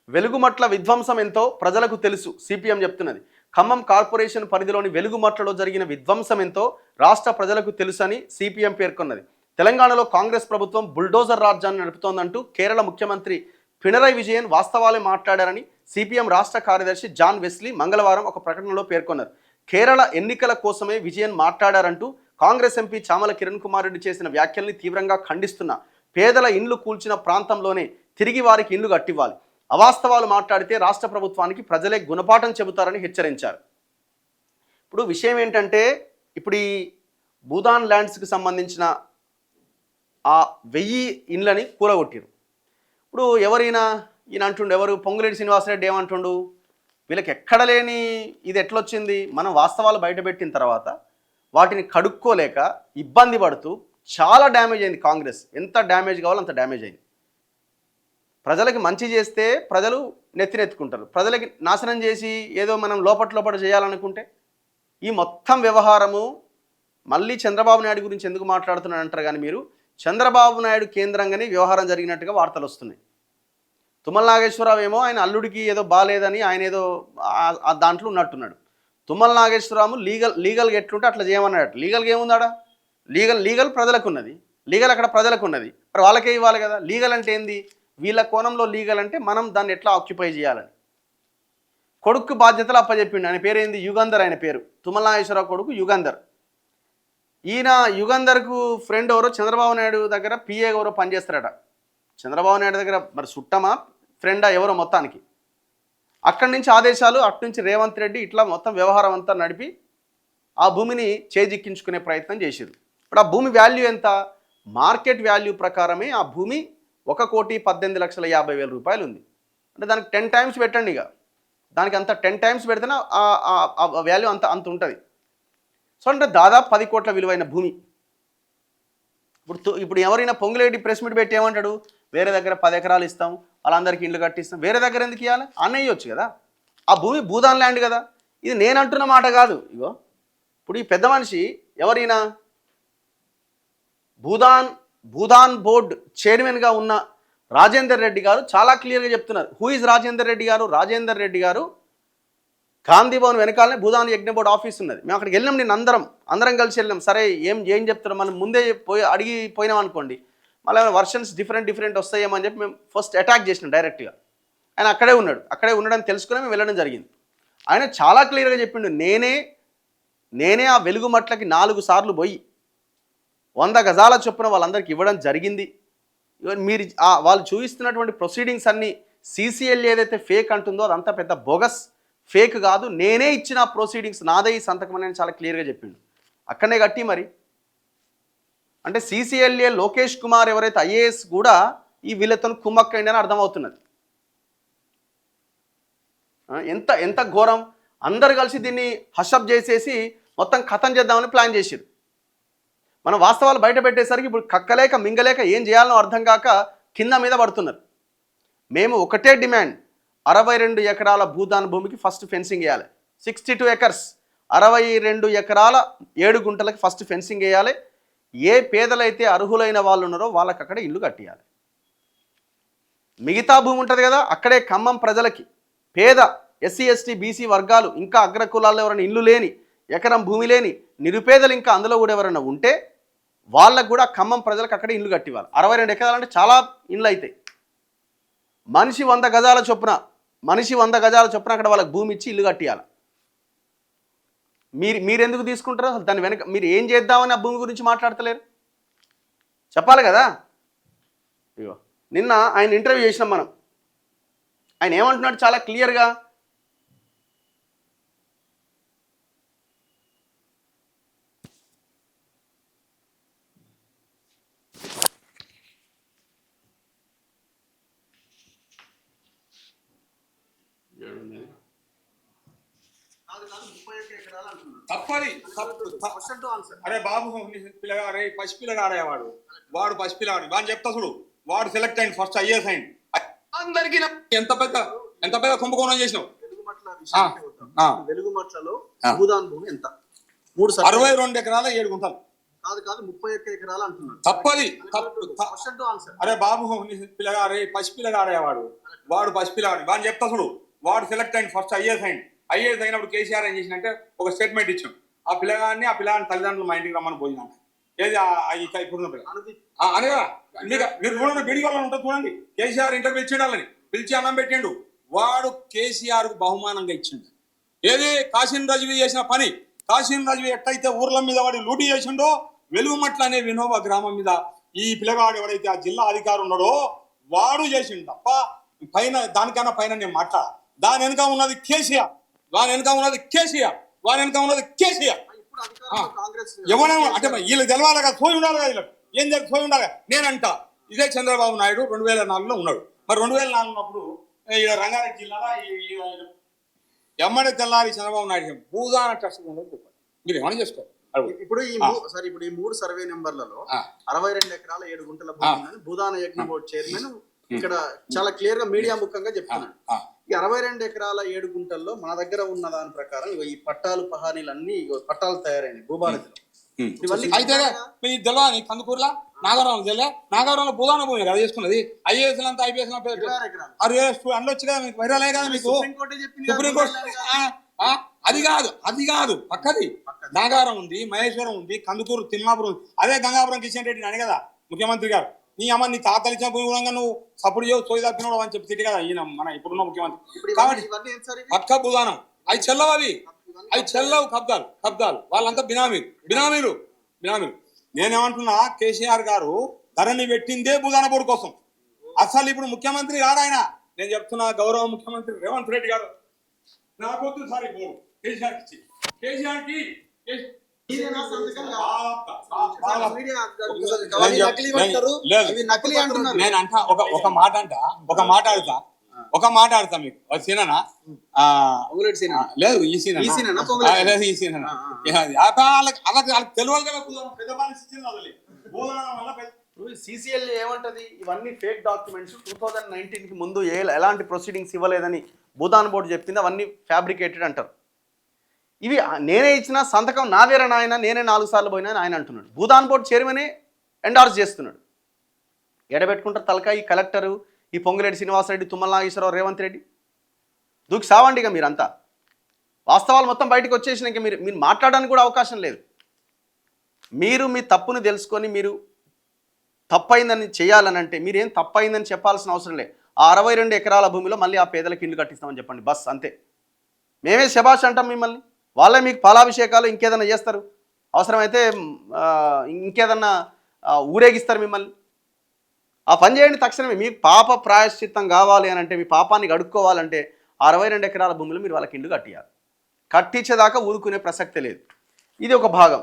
వెలుగుమట్ల విధ్వంసం ఎంతో ప్రజలకు తెలుసు సిపిఎం చెప్తున్నది. ఖమ్మం కార్పొరేషన్ పరిధిలోని వెలుగుమట్లలో జరిగిన విధ్వంసం ఎంతో రాష్ట్ర ప్రజలకు తెలుసని సిపిఎం పేర్కొన్నది. తెలంగాణలో కాంగ్రెస్ ప్రభుత్వం బుల్డోజర్ రాజ్యాన్ని నడుపుతోందంటూ కేరళ ముఖ్యమంత్రి పినరయ్ విజయన్ వాస్తవాలే మాట్లాడారని సిపిఎం రాష్ట్ర కార్యదర్శి జాన్ వెస్లీ మంగళవారం ఒక ప్రకటనలో పేర్కొన్నారు. కేరళ ఎన్నికల కోసమే విజయన్ మాట్లాడారంటూ కాంగ్రెస్ ఎంపీ చామల కిరణ్ కుమార్ రెడ్డి చేసిన వ్యాఖ్యల్ని తీవ్రంగా ఖండిస్తున్నా. పేదల ఇండ్లు కూల్చిన ప్రాంతంలోనే తిరిగి వారికి ఇండ్లు కట్టివ్వాలి. అవాస్తవాలు మాట్లాడితే రాష్ట్ర ప్రభుత్వానికి ప్రజలే గుణపాఠం చెబుతారని హెచ్చరించారు. ఇప్పుడు విషయం ఏంటంటే, ఇప్పుడు ఈ భూదాన్ ల్యాండ్స్కి సంబంధించిన ఆ 1000 ఇండ్లని కూలగొట్టారు. ఇప్పుడు ఈయన అంటుండు, ఎవరు పొంగులేటి శ్రీనివాసరెడ్డి ఏమంటుండు, వీళ్ళకి ఎక్కడ లేని ఇది ఎట్లొచ్చింది, మనం వాస్తవాలు బయటపెట్టిన తర్వాత వాటిని కడుక్కోలేక ఇబ్బంది పడుతూ చాలా డ్యామేజ్ అయింది. కాంగ్రెస్ ఎంత డ్యామేజ్ కావాలో అంత డ్యామేజ్ అయింది. ప్రజలకి మంచి చేస్తే ప్రజలు నెత్తినెత్తుకుంటారు, ప్రజలకి నాశనం చేసి ఏదో మనం లోపల చేయాలనుకుంటే ఈ మొత్తం వ్యవహారము మళ్ళీ చంద్రబాబు నాయుడు గురించి ఎందుకు మాట్లాడుతున్నాడు అంటారు. కానీ మీరు చంద్రబాబు నాయుడు కేంద్రంగానే వ్యవహారం జరిగినట్టుగా వార్తలు వస్తున్నాయి. తుమ్మల నాగేశ్వరరావు ఏమో ఆయన అల్లుడికి ఏదో బాగాలేదని ఆయన ఏదో దాంట్లో ఉన్నట్టున్నాడు. తుమ్మల నాగేశ్వరరావు లీగల్గా ఎట్లుంటే అట్లా చేయమన్నాడు. లీగల్గా ఏముందాడా? లీగల్ ప్రజలకు ఉన్నది, లీగల్ అక్కడ ప్రజలకు ఉన్నది, మరి వాళ్ళకే ఇవ్వాలి కదా. లీగల్ అంటే ఏంది? వీళ్ళ కోణంలో లీగల్ అంటే మనం దాన్ని ఎట్లా ఆక్యుపై చేయాలని కొడుకు బాధ్యతలు అప్పచెప్పిండు. ఆయన పేరు ఏంది? యుగంధర్. ఆయన పేరు తుమ్మల నాగేశ్వరరావు కొడుకు యుగంధర్. ఈయన యుగంధర్కు ఫ్రెండ్ ఎవరో చంద్రబాబు నాయుడు దగ్గర పిఏ ఎవరో పనిచేస్తారట. చంద్రబాబు నాయుడు దగ్గర మరి చుట్టమా ఫ్రెండా ఎవరో మొత్తానికి. అక్కడి నుంచి ఆదేశాలు, అటు నుంచి రేవంత్ రెడ్డి ఇట్లా మొత్తం వ్యవహారం అంతా నడిపి ఆ భూమిని చేజిక్కించుకునే ప్రయత్నం చేశారు. ఇప్పుడు ఆ భూమి వాల్యూ ఎంత? మార్కెట్ వాల్యూ ప్రకారమే ఆ భూమి 1,18,50,000 రూపాయలు ఉంది. అంటే దానికి 10 టైమ్స్ పెట్టండి. ఇక దానికి అంత 10 టైమ్స్ పెడితేనే ఆ వాల్యూ అంత ఉంటుంది. సో అంటే దాదాపు 10 కోట్ల విలువైన భూమి. ఇప్పుడు ఎవరైనా పొంగులేటి ప్రెస్ మీట్ పెట్టి ఏమంటాడు, వేరే దగ్గర 10 ఎకరాలు ఇస్తాం, వాళ్ళందరికీ ఇండ్లు కట్టిస్తాం. వేరే దగ్గర ఎందుకు ఇవ్వాలి? అన్నయ్యొచ్చు కదా. ఆ భూమి భూదాన్ ల్యాండ్ కదా. ఇది నేను అంటున్న మాట కాదు. ఇగో ఇప్పుడు ఈ పెద్ద మనిషి ఎవరైనా భూదాన్ బోర్డు చైర్మన్గా ఉన్న రాజేందర్ రెడ్డి గారు చాలా క్లియర్గా చెప్తున్నారు. హూ ఈజ్ రాజేందర్ రెడ్డి గారు? రాజేందర్ రెడ్డి గారు గాంధీ భవన్ వెనకాలనే భూదాన్ యజ్ఞ బోర్డు ఆఫీస్ ఉన్నది. మేము అక్కడికి వెళ్ళినాం, నేను అందరం కలిసి వెళ్ళాం. సరే ఏం చెప్తారు, మనం ముందే అడిగిపోయినాం అనుకోండి, మళ్ళీ వర్షన్స్ డిఫరెంట్ వస్తాయేమని చెప్పి మేము ఫస్ట్ అటాక్ చేసినాం డైరెక్ట్గా. ఆయన అక్కడే ఉండడం తెలుసుకుని మేము వెళ్ళడం జరిగింది. ఆయన చాలా క్లియర్గా చెప్పిండు, నేనే ఆ వెలుగుమట్లకి 4 సార్లు పోయి 100 గజాల చొప్పున వాళ్ళందరికీ ఇవ్వడం జరిగింది. మీరు వాళ్ళు చూపిస్తున్నటువంటి ప్రొసీడింగ్స్ అన్నీ సీసీఎల్ ఏదైతే ఫేక్ అంటుందో అదంతా పెద్ద బోగస్, ఫేక్ కాదు. నేనే ఇచ్చిన ప్రొసీడింగ్స్, నాదే ఈ సంతకం అని చాలా క్లియర్గా చెప్పిండు. అక్కడనే కట్టి మరి అంటే సీసీఎల్ఏ లోకేష్ కుమార్ ఎవరైతే ఐఏఎస్ కూడా ఈ వీళ్ళతో కుమ్మక్కైందని అర్థమవుతున్నది. ఎంత ఘోరం. అందరు కలిసి దీన్ని హషప్ చేసేసి మొత్తం ఖతం చేద్దామని ప్లాన్ చేశారు. మనం వాస్తవాలు బయట పెట్టేసరికి ఇప్పుడు కక్కలేక మింగలేక ఏం చేయాలనో అర్థం కాక కింద మీద పడుతున్నారు. మేము ఒకటే డిమాండ్, 62 ఎకరాల భూదాన్ భూమికి ఫస్ట్ ఫెన్సింగ్ వేయాలి. 62 ఎకర్స్ 62 ఎకరాల 7 గుంటలకి ఫస్ట్ ఫెన్సింగ్ వేయాలి. ఏ పేదలైతే అర్హులైన వాళ్ళు ఉన్నారో వాళ్ళకి అక్కడే ఇల్లు కట్టియాలి. మిగతా భూమి ఉంటుంది కదా, అక్కడే ఖమ్మం ప్రజలకి, పేద ఎస్సీ ఎస్టీ బీసీ వర్గాలు, ఇంకా అగ్రకులాల్లో ఎవరైనా ఇల్లు లేని, ఎకరం భూమి లేని నిరుపేదలు ఇంకా అందులో కూడా ఎవరైనా ఉంటే వాళ్ళకు కూడా ఖమ్మం ప్రజలకు అక్కడే ఇల్లు కట్టివ్వాలి. 62 ఎకరాలు అంటే చాలా ఇండ్లు అవుతాయి. మనిషి 100 గజాల చొప్పున అక్కడ వాళ్ళకి భూమి ఇచ్చి ఇల్లు కట్టియాలి. మీరెందుకు తీసుకుంటారో అసలు దాని వెనక మీరు ఏం చేద్దామని ఆ భూమి గురించి మాట్లాడతలేరు? చెప్పాలి కదా. ఇగో నిన్న ఆయన ఇంటర్వ్యూ చేసినాం మనం. ఆయన ఏమంటున్నాడు చాలా క్లియర్గా, అరే బాబు పిల్లగా, అరే పసిపిల్లగాడే వాడు పసిపిల్లగాడు వాడు చెప్తా చూడు. వాడు సెలెక్ట్ అయింది ఫస్ట్ ఐఏఎస్ అయింది. అందరికి ఎంత పెద్ద కుంభకోణం చేసినావు. వెలుగుమట్లలో భూదాన్ భూమి ఎంత? 62 ఎకరాల 7 గుంటలు. కాదు 31 ఎకరాలు అంటున్నాడు. తప్పది క్వశ్చన్ టు ఆన్సర్. అరే బాబు పిల్లగారే పసిపిల్లగాడేవాడు వాడు పసిపిల్లగాడు వాడిని చెప్తా చూడు. వాడు సెలెక్ట్ అయింది ఫస్ట్ ఐఏఎస్ అయినప్పుడు కేసీఆర్ ఏం చేసినంటే ఒక స్టేట్మెంట్ ఇచ్చాం. ఆ పిల్లగాడిని తల్లిదండ్రులు మా ఇంటికి రమ్మని పోయినాక ఏది ఇప్పుడున్న పిల్ల అనగా మీరు చూడండి వీడియోలో ఉంటుంది చూడండి. కేసీఆర్ ఇంటర్వ్యూ ఇచ్చిండు వాళ్ళని పిలిచి అన్నం పెట్టిండు. వాడు కేసీఆర్ కు బహుమానంగా ఇచ్చిండు. ఏది కాసిం రజ్వీ చేసిన పని. కాసిం రజ్వీ ఎట్టయితే ఊర్ల మీద వాడు లూటీ చేసిండో వెలుగుమట్ల అనే వినోబ గ్రామం మీద ఈ పిల్లగాడు ఎవరైతే ఆ జిల్లా అధికారి ఉన్నాడో వాడు చేసిండు తప్ప పైన దానికన్నా పైన నేను మాట్లాడ. దాని వెనుక ఉన్నది కేసీఆర్. ఎవరైనా అంటే వీళ్ళు తెలవాలి కదా, సోయి ఉండాలి కదా, వీళ్ళకి ఏం జరిగి సోయి ఉండాలి. నేనంట ఇదే చంద్రబాబు నాయుడు 2004లో ఉన్నాడు. మరి 2004 ఉన్నప్పుడు ఇక్కడ రంగారెడ్డి జిల్లాలో ఎమ్మడి తెల్లారి చంద్రబాబు నాయుడు భూదాన ట్రస్ట్ మీరు ఏమైనా చేసుకోవాలి. ఇప్పుడు ఈ 3 సర్వే నెంబర్లలో 62 ఎకరాల 7 గుంటల భూమి భూదాన యజ్ఞ బోర్డు చైర్మన్ ఇక్కడ చాలా క్లియర్ గా మీడియా ముఖంగా చెప్తున్నాడు. ఈ 62 ఎకరాల 7 గుంటల్లో మా దగ్గర ఉన్న దాని ప్రకారం ఈ పట్టాలు పహానీలు అన్ని పట్టాలు తయారైనాయి భూభారతిలో. అయితే తెలవాలి కందుకూరులా నాగవరంలో భూదాన భూమి కదా చేసుకున్నది. ఐఏఎస్ అంతా ఐపీఎస్ అందులో వచ్చి కదా మీకు వైరాలే కదా మీకు సుప్రీంకోర్టు. అది కాదు పక్కది నాగారం ఉంది, మహేశ్వరం ఉంది, కందుకూరు తిమ్మాపురం అదే గంగాపురం కిషన్ రెడ్డి అని కదా ముఖ్యమంత్రి గారు. నీ అమ్మ నీ తాతలు ఇచ్చిన భూమి కూడా నువ్వు సపోర్ట్ చేయవు సోయి తప్పినోడు అని చెప్పి తిట్టి కదా ఈయన మన ఇప్పుడున్న ముఖ్యమంత్రి. కాబట్టి పక్క భూదానం అవి చెల్లవు, అవి చెల్లవు కబ్దాలు వాళ్ళంతా బినామీలు. నేనేమంటున్నా కేసీఆర్ గారు ధరని పెట్టిందే భూదాన బోర్డు కోసం. అసలు ఇప్పుడు ముఖ్యమంత్రి కాదు ఆయన. నేను చెప్తున్నా గౌరవ ముఖ్యమంత్రి రేవంత్ రెడ్డి గారు నాకొద్దు సార్ ఈ బోర్డు కేసీఆర్కి నేను అంటా ఒక మాట ఆడతా మీకు సీననా లేదు ఈ సీననా లేదు ఈ సీననా వాళ్ళకి తెలియదు కదా పెద్ద సిసిఎల్ ఏమంటది ఇవన్నీ ఫేక్ డాక్యుమెంట్స్ 2019 కి ముందు ఎలాంటి ప్రొసీడింగ్స్ ఇవ్వలేదని భూదాన్ బోర్డు చెప్పింది, అవన్నీ ఫ్యాబ్రికేటెడ్ అంటారు. ఇవి నేనే ఇచ్చిన సంతకం నాదేరా నాయన, నేనే 4 సార్లు పోయినా ఆయన అంటున్నాడు. భూదాన్ బోర్డు చైర్మనే ఎండార్స్ చేస్తున్నాడు. ఎడబెట్టుకుంటారు తలకాయ ఈ కలెక్టరు, ఈ పొంగిరెడ్డి శ్రీనివాసరెడ్డి, తుమ్మల నాగేశ్వరరావు, రేవంత్ రెడ్డి దూకి సావండి. ఇక మీరంతా వాస్తవాలు మొత్తం బయటకు వచ్చేసినాక మీరు మాట్లాడడానికి కూడా అవకాశం లేదు. మీరు మీ తప్పును తెలుసుకొని మీరు తప్పైందని చేయాలనంటే మీరేం తప్పైందని చెప్పాల్సిన అవసరం లేదు. ఆ 62 ఎకరాల భూమిలో మళ్ళీ ఆ పేదలకు ఇల్లు కట్టిస్తామని చెప్పండి, బస్ అంతే. మేమే శభాష్ అంటాం మిమ్మల్ని. వాళ్ళే మీకు పాలాభిషేకాలు ఇంకేదన్నా చేస్తారు, అవసరమైతే ఇంకేదన్నా ఊరేగిస్తారు మిమ్మల్ని. ఆ పని చేయండి తక్షణమే. మీకు పాప ప్రాయశ్చిత్తం కావాలి అని అంటే, మీ పాపాన్ని అడుక్కోవాలంటే 62 ఎకరాల భూమిలో మీరు వాళ్ళకి ఇల్లు కట్టించాలి. కట్టించేదాకా ఊరుకునే ప్రసక్తే లేదు. ఇది ఒక భాగం.